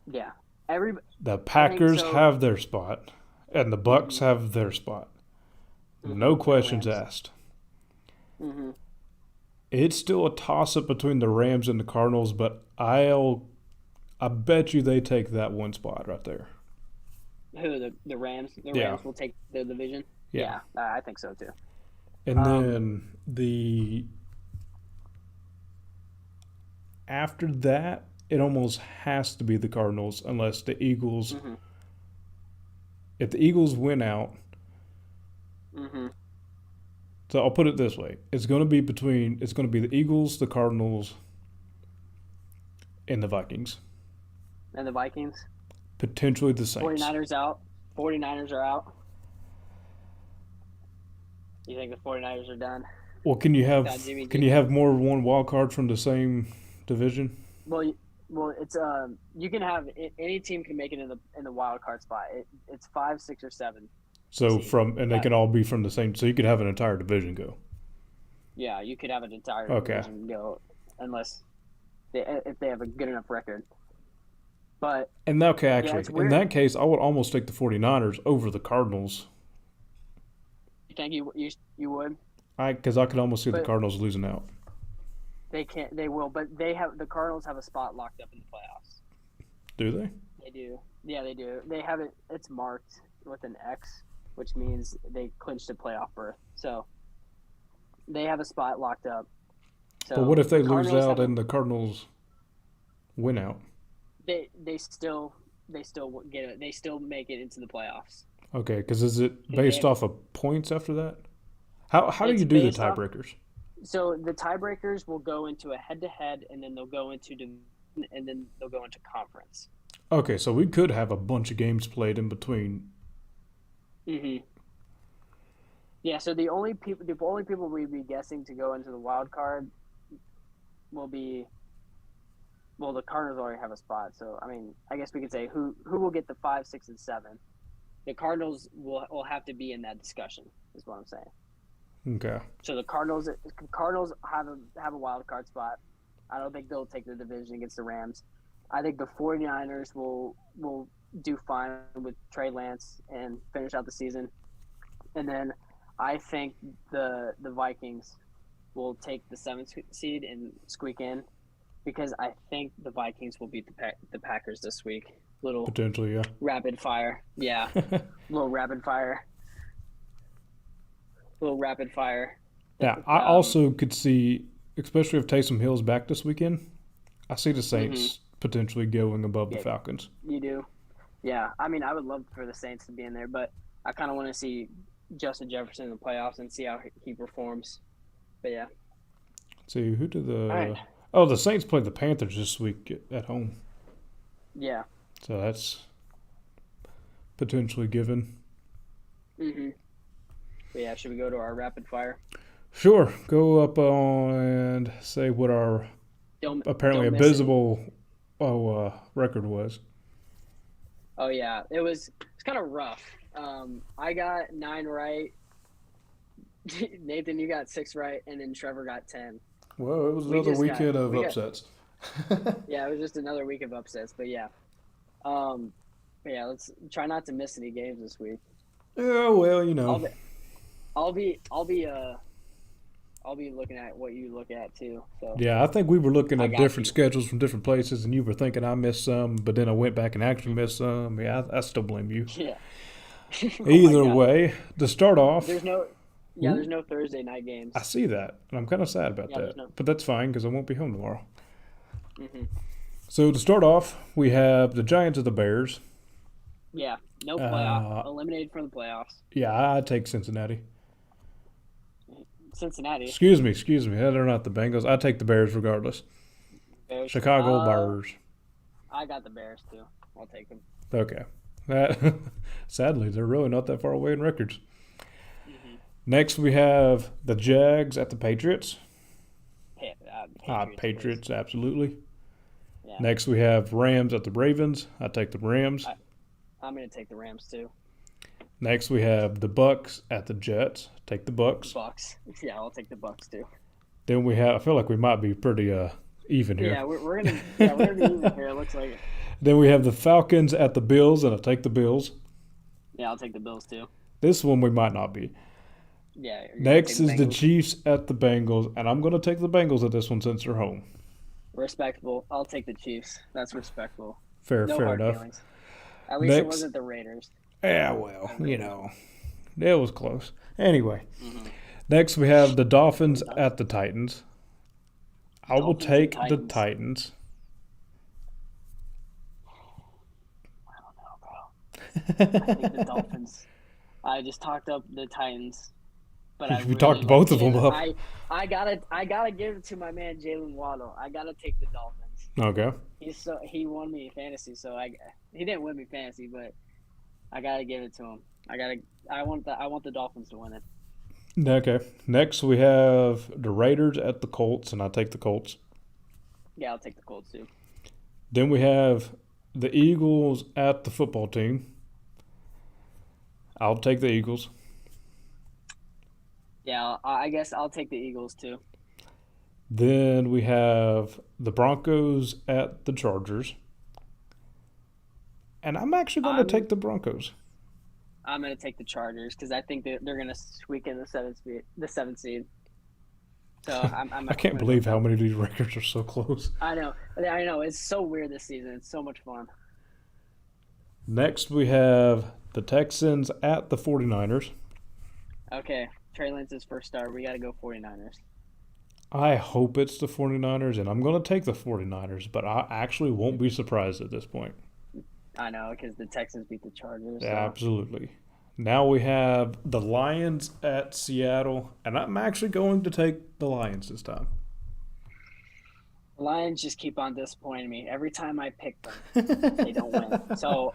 Yeah, every The I think Packers so. have their spot, and the Bucks Mm-hmm, have their spot. No and the questions Rams. asked. Mm-hmm. It's still a toss up between the Rams and the Cardinals, but I bet you they take that 1 spot right there. Who the Rams? The Yeah, Rams will take the division. yeah. Yeah, I think so too. And Um, then the after that, it almost has to be the Cardinals unless the Eagles. mm-hmm, If the Eagles win out, mm-hmm. so I'll put it this way: it's going to be the Eagles, the Cardinals, and the Vikings. And the Vikings. Potentially the Saints. 49ers out. 49ers are out. You think the 49ers are done? Well, Got Jimmy can G. you have more than one wild card from the same division? Well, it's you can have any team can make it in the wild card spot. It's 5, 6, or 7 So seed. they That can all be from the same. So you could have an entire division go. yeah, you could have an entire Okay. division go unless if they have a good enough record. But And okay, yeah, actually, it's in weird. that case, I would almost take the 49ers over the Cardinals. You think you would? Because I could almost see the But Cardinals losing out. they can't. They will. But the Cardinals have a spot locked up in the playoffs. Do they? They do. Yeah, they do. They have it. It's marked with an X, which means they clinched a playoff berth. So they have a spot locked up. But what So if they the lose Cardinals out have a. and the Cardinals win out? They still get it. They still make it into the playoffs. Okay, because is it 'Cause based off of points after that? How do it's you do the based off. tiebreakers? So the tiebreakers will go into a head-to-head, and then they'll go into and then they'll go into conference. Okay, so we could have a bunch of games played in between. Mm-hmm. Yeah. So the only people we'd be guessing to go into the wild card will be. Well, the Cardinals already have a spot, so I mean, I guess we could say who will get the 5, 6, and 7. The Cardinals will have to be in that discussion. Is what I'm saying. Okay. So the Cardinals have a wild card spot. I don't think they'll take the division against the Rams. I think the 49ers will do fine with Trey Lance and finish out the season. And then I think the Vikings will take the seventh seed and squeak in because I think the Vikings will beat the Packers this week. Little Potentially, yeah. rapid fire, yeah. Little rapid fire, little rapid fire. Now, I also could see, especially if Taysom Hill's back this weekend, I see the Mm-hmm. Saints potentially going above the Yeah, Falcons. you do. Yeah, I mean, I would love for the Saints to be in there, but I kind of want to see Justin Jefferson in the playoffs and see how he performs. But yeah, Let's see, who did all right. the. Oh, the Saints played the Panthers this week at home. Yeah. So that's potentially given. Mm-hmm. But yeah, should we go to our rapid fire? Sure, go up on and say what our apparently Don't miss any. abysmal record was. Oh yeah, it's kind of rough. I got 9 right. Nathan, you got 6 right, and then Trevor got 10. Well, it was We another just got weekend of we got upsets. yeah, it was just another week of upsets. But yeah, but yeah, let's try not to miss any games this week. Yeah, well, I'll be I'll be I'll be I'll be looking at what you look at too. So Yeah, I think we were looking I at got different you. schedules from different places, and you were thinking I missed some, but then I went back and actually Mhm. missed some. Yeah, I still blame you. Yeah. Oh my Either God. way, to start off, There's no yeah, there's ooh, no Thursday night I games. see that, and I'm kind of sad about Yeah, there's that. no. But that's fine because I won't be home tomorrow. Hmm. So to start off, we have the Giants of the Bears. Yeah, no playoff. Uh, Eliminated from the playoffs. yeah, I take Cincinnati. Cincinnati Excuse me. They're not the Bengals. I take the Bears regardless. Bears. Chicago Bears. I got the Bears too. I'll take them. Okay. That sadly, they're really not that far away in records. Hmm. Next, we have the Jags at the Patriots. Patriots, please. Patriots, absolutely. Yeah, Next, we have Rams at the Ravens. I take the Rams. I'm gonna take the Rams too. Next, we have the Bucks at the Jets. Take the Bucks. Bucks. Yeah, I'll take the Bucks too. Then we have. I feel like we might be pretty even here. Yeah, we're gonna be even here. It looks like it. Then we have the Falcons at the Bills, and I take the Bills. Yeah, I'll take the Bills too. This one we might not be. Yeah, you're gonna take Next the is the Bengals. Chiefs at the Bengals, and I'm going to take the Bengals at this one since they're home. Respectable. I'll take the Chiefs. That's respectable. No Fair hard enough. feelings. At least it Next, wasn't the Raiders. yeah, well, The Raiders. it was close. Anyway, Hmm. next we have the Dolphins at the Titans. I will Dolphins and take the Titans. Titans. I don't know, bro. I think the Dolphins. I just talked up the Titans, but I We really talked both of them up. I gotta give it to my man Jalen Waddle. I gotta take the Dolphins. Okay. He won me fantasy, so he didn't win me fantasy, but I gotta give it to him. I want the Dolphins to win it. Okay. Next we have the Raiders at the Colts, and I take the Colts. Yeah, I'll take the Colts too. Then we have the Eagles at the football team. I'll take the Eagles. Yeah, I guess I'll take the Eagles too. Then we have the Broncos at the Chargers. And I'm actually going to I'm take the Broncos. I'm gonna take the Chargers because I think they're gonna squeak in the seventh seed. So I I'm can't gonna go with believe how them. many of these records are so close. I know. It's so weird this season. It's so much fun. Next, we have the Texans at the 49ers. Okay, Trey Lance's first start. We got to go 49ers. I hope it's the 49ers, and I'm going to take the 49ers, but I actually won't be surprised at this point. I know because the Texans beat the Chargers. Yeah, So absolutely. Now we have the Lions at Seattle, and I'm actually going to take the Lions this time. the Lions just keep on disappointing me. Every time I pick them, they don't win. So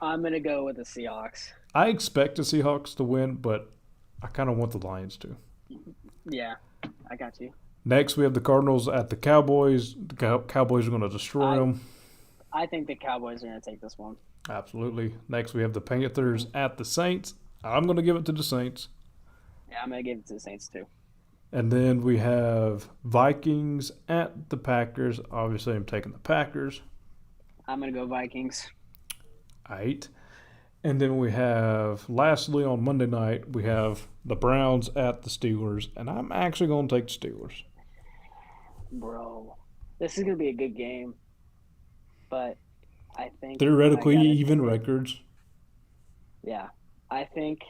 I'm gonna go with the Seahawks. I expect the Seahawks to win, but I kind of want the Lions to. Yeah, I got you. Next, we have the Cardinals at the Cowboys. The Cowboys are going to destroy I them. I think the Cowboys are gonna take this one. Absolutely. Next, we have the Panthers at the Saints. I'm going to give it to the Saints. Yeah, I'm gonna give it to the Saints too. And then we have Vikings at the Packers. Obviously, I'm taking the Packers. I'm gonna go Vikings. 8. And then we have, lastly, on Monday night, we have the Browns at the Steelers. And I'm actually going to take the Steelers. Bro, this is gonna be a good game, but I think I Theoretically, gotta even take. records. Yeah, I think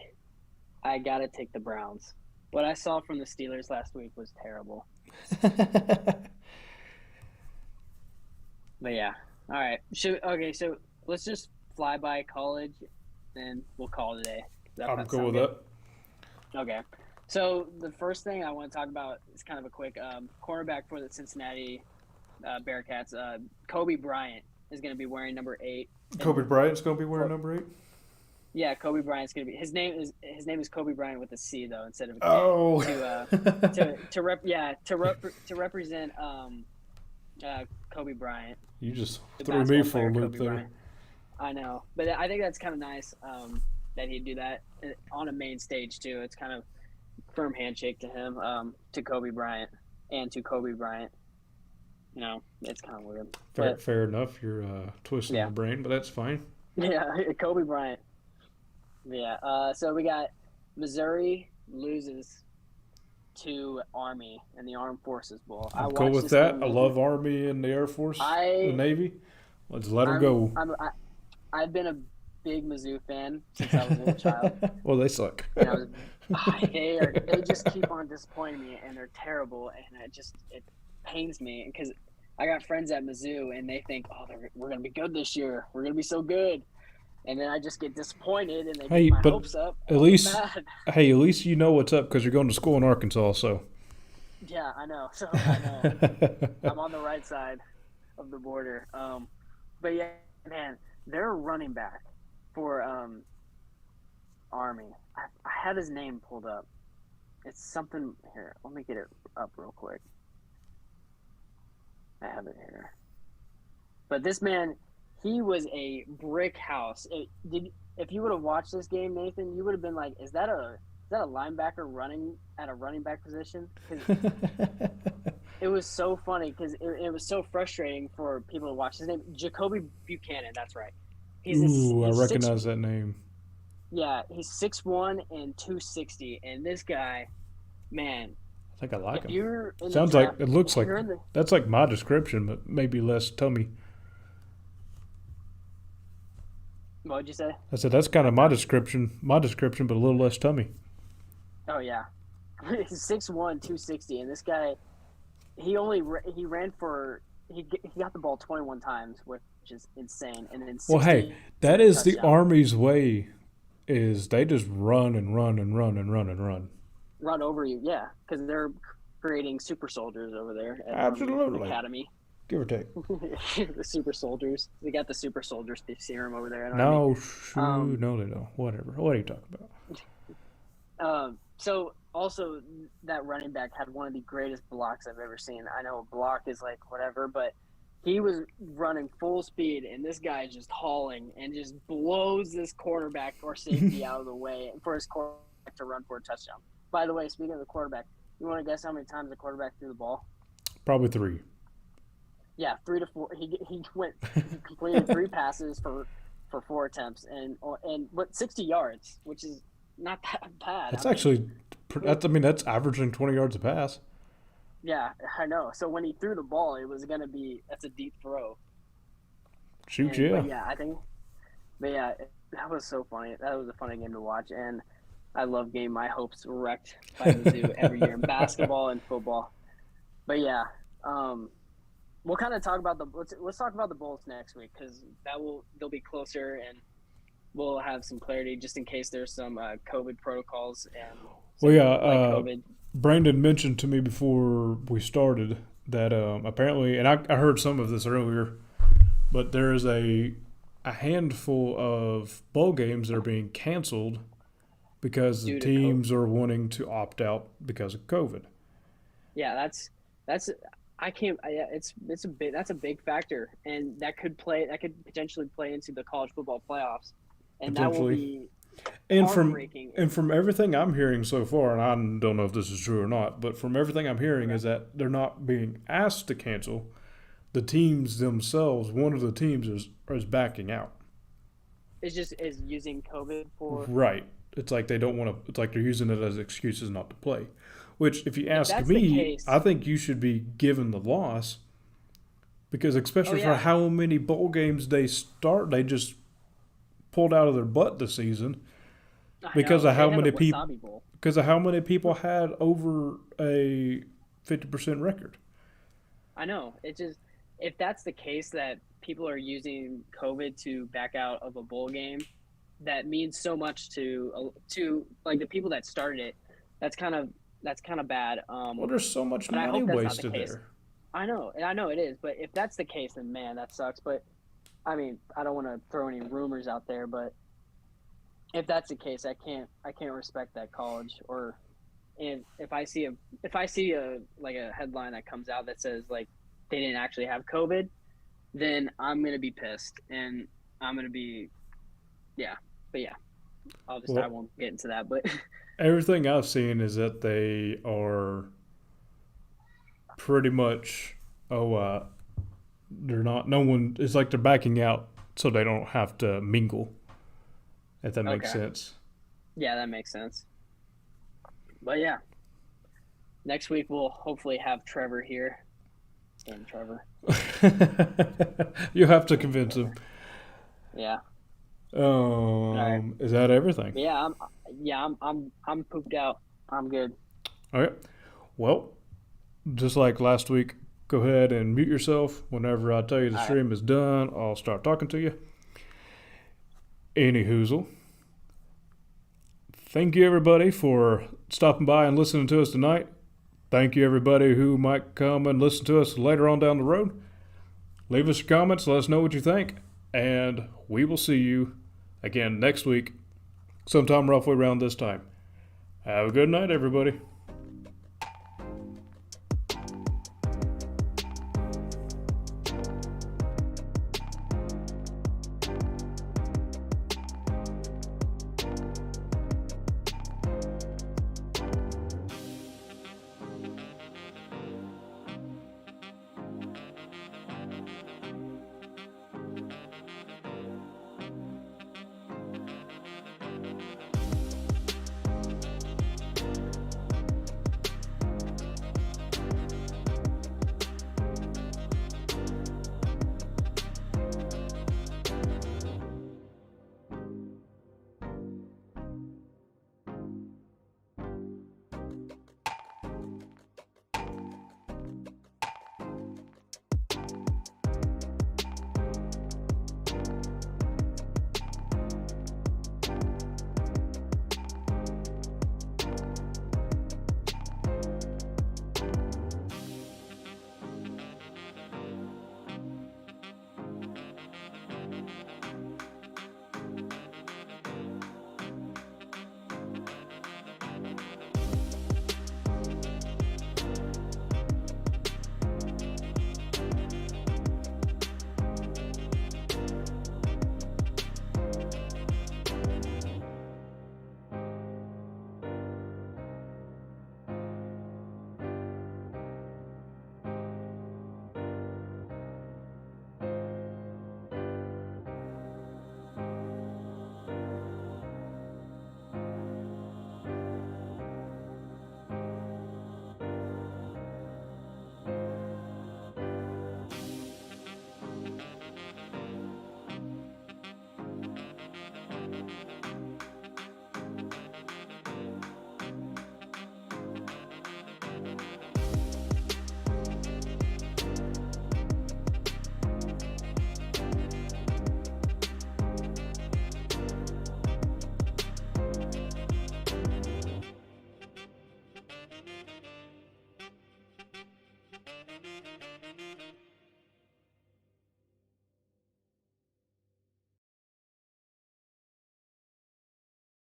I gotta take the Browns. What I saw from the Steelers last week was terrible. But yeah, all right. So let's just fly by college, and we'll call it a day. Does I'm that cool sound with good? that. Okay. So the first thing I want to talk about is kind of a quick cornerback for the Cincinnati Bearcats. Kobe Bryant is going to be wearing number 8. Kobe And Bryant's going to be wearing for number 8. yeah, Kobe Bryant's going to be his name is Kobe Bryant with a C though instead of a K Oh. to represent Kobe Bryant, You just the threw me basketball for a player loop Kobe there. Bryant. I know, but I think that's kind of nice that he'd do that on a main stage too. It's kind of firm handshake to him, to Kobe Bryant, and to Kobe Bryant. It's kind of weird, but Fair enough. You're twisting yeah, my brain, but that's fine. yeah, Kobe Bryant. Yeah. So we got Missouri loses to Army in the Armed Forces Bowl. I I'm cool watched with this that. game, I Nathan. love Army and the Air Force, the I Navy. Let's let them I'm go. I'm I, I've been a big Mizzou fan since I was a little child, Well, they suck. and they just keep on disappointing me, and they're terrible, and it pains me because I got friends at Mizzou, and they think, oh, we're gonna be good this year, we're gonna be so good, and then I just get disappointed, and they get Hey, my but hopes up, at and I get least, mad. at least you know what's up because you're going to school in Arkansas. So. Yeah, I know. So I know I'm on the right side of the border. But yeah, man, they're running back for Army. I had his name pulled up. It's something here. Let me get it up real quick. I have it here. But this man, he was a brick house. If you would have watched this game, Nathan, you would have been like, "Is that a linebacker running at a running back position?" Because it was so funny because it was so frustrating for people to watch. His name Jacoby Buchanan. That's right. Ooh, I He's six. recognize that name. Yeah, he's 6'1" and 260. And this guy, man, I think I like if him. you're in the Sounds like draft, it looks if like you're in the that's like my description, but maybe less tummy. what'd you say? I said that's kind of my description, but a little less tummy. Oh yeah, he's 6'1", 260, and this guy, he ran for he got the ball 21 times, which is insane, and then Well, hey, 16 that is the touchdowns. Army's way. Is they just run and run and run and run and run. Run over you, yeah, because they're creating super soldiers over there at Army Absolutely, Academy. give or take. The super soldiers, they got the super soldiers serum over there at Army. No, Um, no, they don't. Whatever. What are you talking about? so also that running back had one of the greatest blocks I've ever seen. I know a block is like whatever, but he was running full speed, and this guy is just hauling and just blows this quarterback or safety out of the way for his quarterback to run for a touchdown. By the way, speaking of the quarterback, you want to guess how many times the quarterback threw the ball? Probably 3. Yeah, 3 to 4. He completed 3 passes for 4 attempts and what 60 yards, which is not that bad. That's actually that's averaging 20 yards a pass. Yeah, I know. So when he threw the ball, that's a deep throw. Shoot, yeah. But yeah, that was so funny. That was a funny game to watch, and I love getting my hopes wrecked by Mizzou every year in basketball and football. But yeah, we'll kind of talk about let's talk about the Bulls next week because they'll be closer and we'll have some clarity just in case there's some COVID protocols and Well, yeah. COVID. Brandon mentioned to me before we started that apparently, and I heard some of this earlier, but there is a handful of bowl games that are being canceled because the teams are wanting to opt out because of COVID. Yeah, that's I can't. Yeah, that's a big factor, and that could potentially play into the college football playoffs, and that will be heartbreaking. And from everything I'm hearing so far, and I don't know if this is true or not, but from everything I'm hearing is that they're not being asked to cancel. The teams themselves, one of the teams is backing out. is using COVID for. Right. It's like they don't want to. It's like they're using it as excuses not to play. Which, if you If ask that's the me, I case, think you should be given the loss because, oh especially for yeah, how many bowl games they just pulled out of their butt this season I because know of they how had a many people wasabi bowl. had over a 50% record. I know. It just if that's the case that people are using COVID to back out of a bowl game, that means so much to like the people that started it. That's kind of that's kind of bad. Well, there's so much But I money hope that's not the wasted case. there. I know, and I know it is. But if that's the case, then man, that sucks. But I mean, I don't want to throw any rumors out there, but if that's the case, I can't respect that college. Or and if I see a like a headline that comes out that says like they didn't actually have COVID, then I'm gonna be pissed and I'm gonna be yeah. But yeah, I Well, won't get into that. But everything I've seen is that they are pretty much they're not no one it's like they're backing out so they don't have to mingle, if that makes okay, sense. yeah, that makes sense. But yeah, next week we'll hopefully have Trevor here. And Trevor, You have to and convince him. Trevor. Yeah. All right. Is that everything? Yeah, I'm pooped out. I'm good. All right. Well, just like last week, go ahead and mute yourself. Whenever I tell you the All right. stream is done, I'll start talking to you. Any hoozle. Thank you, everybody, for stopping by and listening to us tonight. Thank you, everybody who might come and listen to us later on down the road. Leave us your comments, let us know what you think, and we will see you again next week, sometime roughly around this time. Have a good night, everybody.